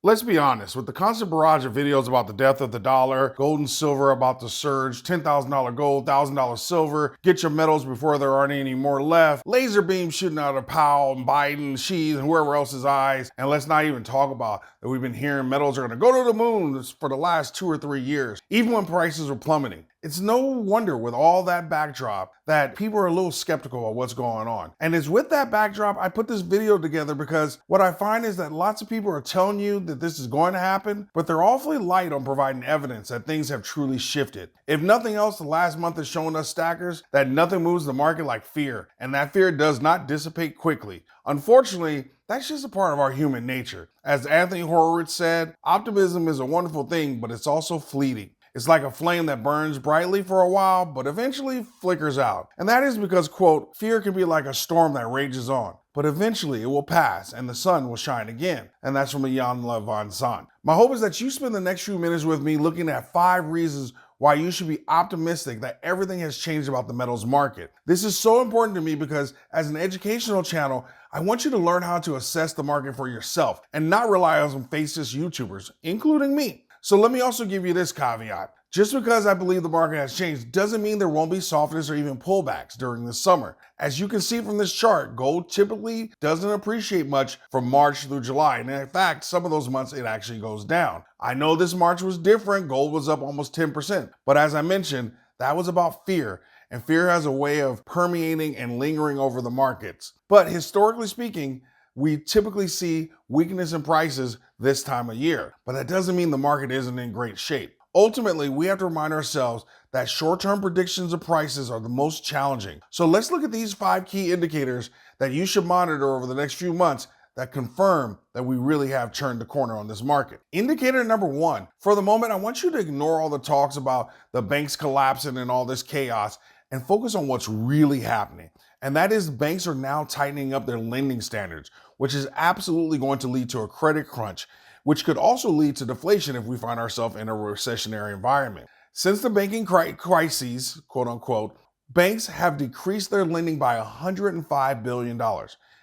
Let's be honest, with the constant barrage of videos about the death of the dollar, gold and silver about to surge, $10,000 gold, $1,000 silver, get your metals before there aren't any more left, laser beams shooting out of Powell and Biden, Xi, and whoever else's eyes, and let's not even talk about that we've been hearing metals are gonna go to the moon for the last 2 or 3 years, even when prices were plummeting. It's no wonder with all that backdrop that people are a little skeptical of what's going on. And it's with that backdrop, I put this video together because what I find is that lots of people are telling you that this is going to happen, but they're awfully light on providing evidence that things have truly shifted. If nothing else, the last month has shown us stackers that nothing moves the market like fear, and that fear does not dissipate quickly. Unfortunately, that's just a part of our human nature. As Anthony Horowitz said, optimism is a wonderful thing, but it's also fleeting. It's like a flame that burns brightly for a while, but eventually flickers out. And that is because, quote, fear can be like a storm that rages on, but eventually it will pass and the sun will shine again. And that's from Jan Van Sant. My hope is that you spend the next few minutes with me looking at 5 reasons why you should be optimistic that everything has changed about the metals market. This is so important to me because as an educational channel, I want you to learn how to assess the market for yourself and not rely on some faceless YouTubers, including me. So let me also give you this caveat. Just because I believe the market has changed doesn't mean there won't be softness or even pullbacks during the summer. As you can see from this chart, gold typically doesn't appreciate much from March through July. And in fact, some of those months it actually goes down. I know this March was different. Gold was up almost 10%. But as I mentioned, that was about fear. And fear has a way of permeating and lingering over the markets. But historically speaking, we typically see weakness in prices this time of year, but that doesn't mean the market isn't in great shape. Ultimately, we have to remind ourselves that short-term predictions of prices are the most challenging. So let's look at these 5 key indicators that you should monitor over the next few months that confirm that we really have turned the corner on this market. Indicator number 1, for the moment, I want you to ignore all the talks about the banks collapsing and all this chaos and focus on what's really happening. And that is banks are now tightening up their lending standards, which is absolutely going to lead to a credit crunch, which could also lead to deflation if we find ourselves in a recessionary environment. Since the banking crises, quote unquote, banks have decreased their lending by $105 billion.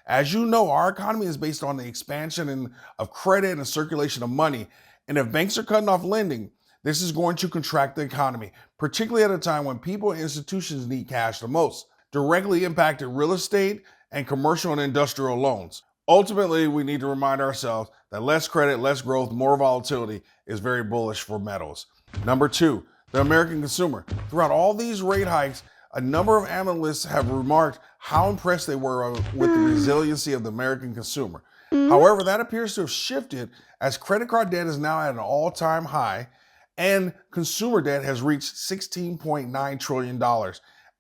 As you know, our economy is based on the expansion of credit and the circulation of money. And if banks are cutting off lending, this is going to contract the economy, particularly at a time when people and institutions need cash the most, directly impacted real estate and commercial and industrial loans. Ultimately, we need to remind ourselves that less credit, less growth, more volatility is very bullish for metals. Number 2, the American consumer. Throughout all these rate hikes, a number of analysts have remarked how impressed they were with the resiliency of the American consumer. However, that appears to have shifted as credit card debt is now at an all-time high and consumer debt has reached $16.9 trillion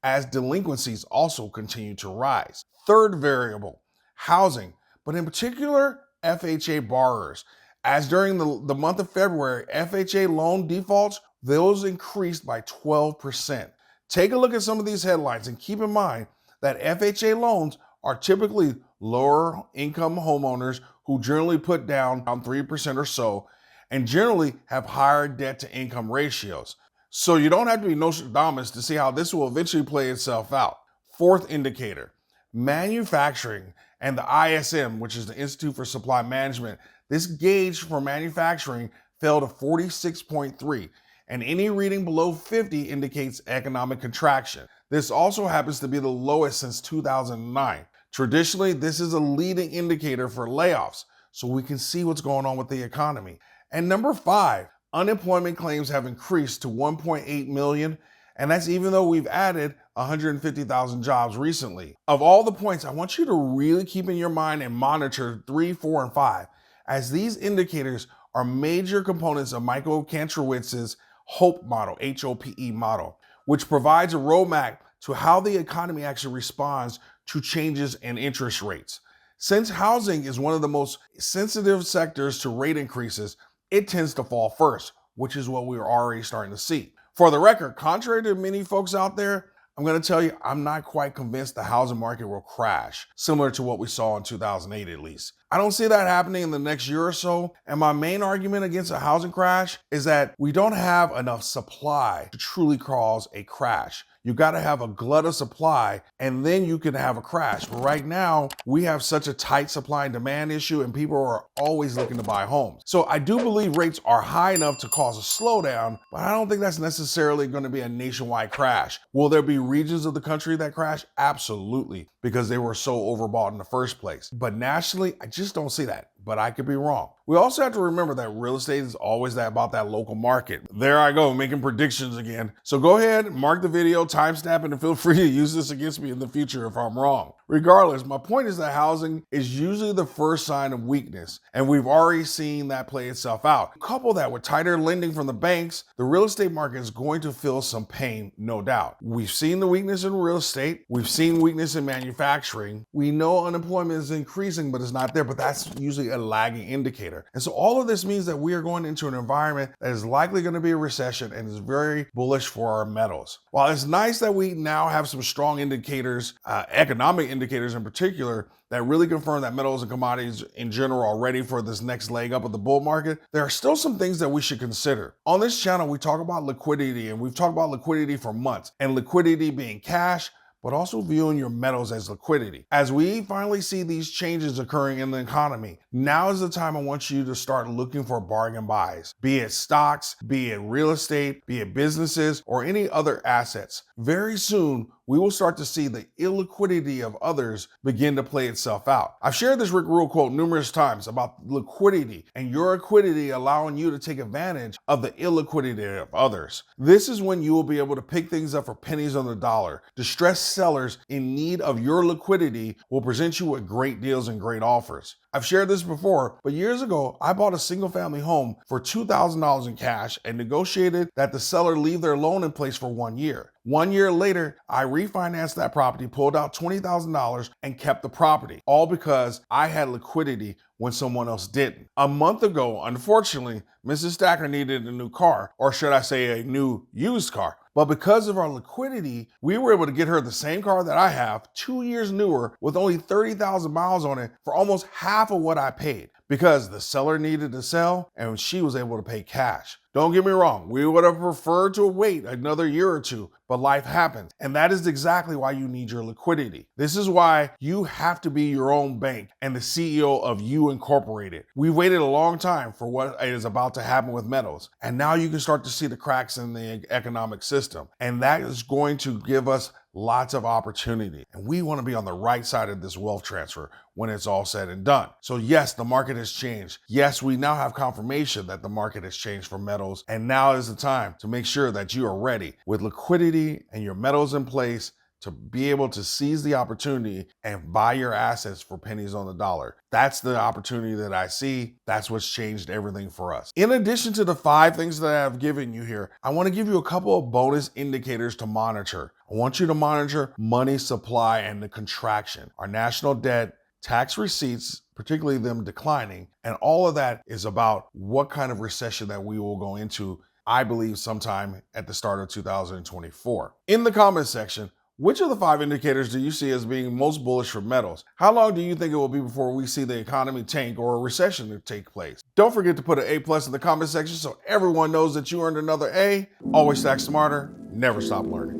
as delinquencies also continue to rise. Third variable, housing, but in particular, FHA borrowers. As during the month of February, FHA loan defaults, those increased by 12%. Take a look at some of these headlines and keep in mind that FHA loans are typically lower income homeowners who generally put down 3% or so and generally have higher debt to income ratios. So you don't have to be Nostradamus to see how this will eventually play itself out. Fourth indicator, manufacturing and the ISM, which is the Institute for Supply Management. This gauge for manufacturing fell to 46.3, and any reading below 50 indicates economic contraction. This also happens to be the lowest since 2009. Traditionally, this is a leading indicator for layoffs, so we can see what's going on with the economy. And number 5, unemployment claims have increased to 1.8 million, and that's even though we've added 150,000 jobs recently. Of all the points, I want you to really keep in your mind and monitor 3, 4, and 5, as these indicators are major components of Michael Kantrowitz's HOPE model, HOPE model, which provides a roadmap to how the economy actually responds to changes in interest rates. Since housing is one of the most sensitive sectors to rate increases, it tends to fall first, which is what we're already starting to see. For the record, contrary to many folks out there, I'm going to tell you, I'm not quite convinced the housing market will crash, similar to what we saw in 2008 at least. I don't see that happening in the next year or so. And my main argument against a housing crash is that we don't have enough supply to truly cause a crash. You got to have a glut of supply and then you can have a crash. But right now, we have such a tight supply and demand issue and people are always looking to buy homes. So I do believe rates are high enough to cause a slowdown, but I don't think that's necessarily going to be a nationwide crash. Will there be regions of the country that crash? Absolutely, because they were so overbought in the first place. But nationally, I just don't see that. But I could be wrong. We also have to remember that real estate is always about that local market. There I go, making predictions again. So go ahead, mark the video, timestamp it, and feel free to use this against me in the future if I'm wrong. Regardless, my point is that housing is usually the first sign of weakness, and we've already seen that play itself out. Couple that with tighter lending from the banks, the real estate market is going to feel some pain, no doubt. We've seen the weakness in real estate. We've seen weakness in manufacturing. We know unemployment is increasing, but it's not there, but that's usually a lagging indicator. And so all of this means that we are going into an environment that is likely going to be a recession and is very bullish for our metals. While it's nice that we now have some strong indicators, economic indicators in particular, that really confirm that metals and commodities in general are ready for this next leg up of the bull market, there are still some things that we should consider. On this channel, we talk about liquidity, and we've talked about liquidity for months, and liquidity being cash, but also viewing your metals as liquidity. As we finally see these changes occurring in the economy, now is the time I want you to start looking for bargain buys, be it stocks, be it real estate, be it businesses, or any other assets. Very soon, we will start to see the illiquidity of others begin to play itself out. I've shared this Rick Rule quote numerous times about liquidity and your liquidity allowing you to take advantage of the illiquidity of others. This is when you will be able to pick things up for pennies on the dollar. Distressed sellers in need of your liquidity will present you with great deals and great offers. I've shared this before, but years ago, I bought a single family home for $2,000 in cash and negotiated that the seller leave their loan in place for 1 year. 1 year later, I refinanced that property, pulled out $20,000 and kept the property, all because I had liquidity when someone else didn't. A month ago, unfortunately, Mrs. Stacker needed a new car, or should I say a new used car. But because of our liquidity, we were able to get her the same car that I have, 2 years newer, with only 30,000 miles on it for almost half of what I paid, because the seller needed to sell and she was able to pay cash. Don't get me wrong, we would have preferred to wait another year or two, but life happens. And that is exactly why you need your liquidity. This is why you have to be your own bank and the CEO of You Incorporated. We waited a long time for what is about to happen with metals. And now you can start to see the cracks in the economic system. And that is going to give us lots of opportunity. And we want to be on the right side of this wealth transfer when it's all said and done. So yes, the market has changed. Yes, we now have confirmation that the market has changed for metals. And now is the time to make sure that you are ready with liquidity and your metals in place to be able to seize the opportunity and buy your assets for pennies on the dollar. That's the opportunity that I see. That's what's changed everything for us. In addition to the 5 things that I've given you here, I want to give you a couple of bonus indicators to monitor. I want you to monitor money supply and the contraction, our national debt, tax receipts, particularly them declining, and all of that is about what kind of recession that we will go into, I believe, sometime at the start of 2024. In the comments section, which of the 5 indicators do you see as being most bullish for metals? How long do you think it will be before we see the economy tank or a recession to take place? Don't forget to put an A+ in the comment section so everyone knows that you earned another A. Always stack smarter, never stop learning.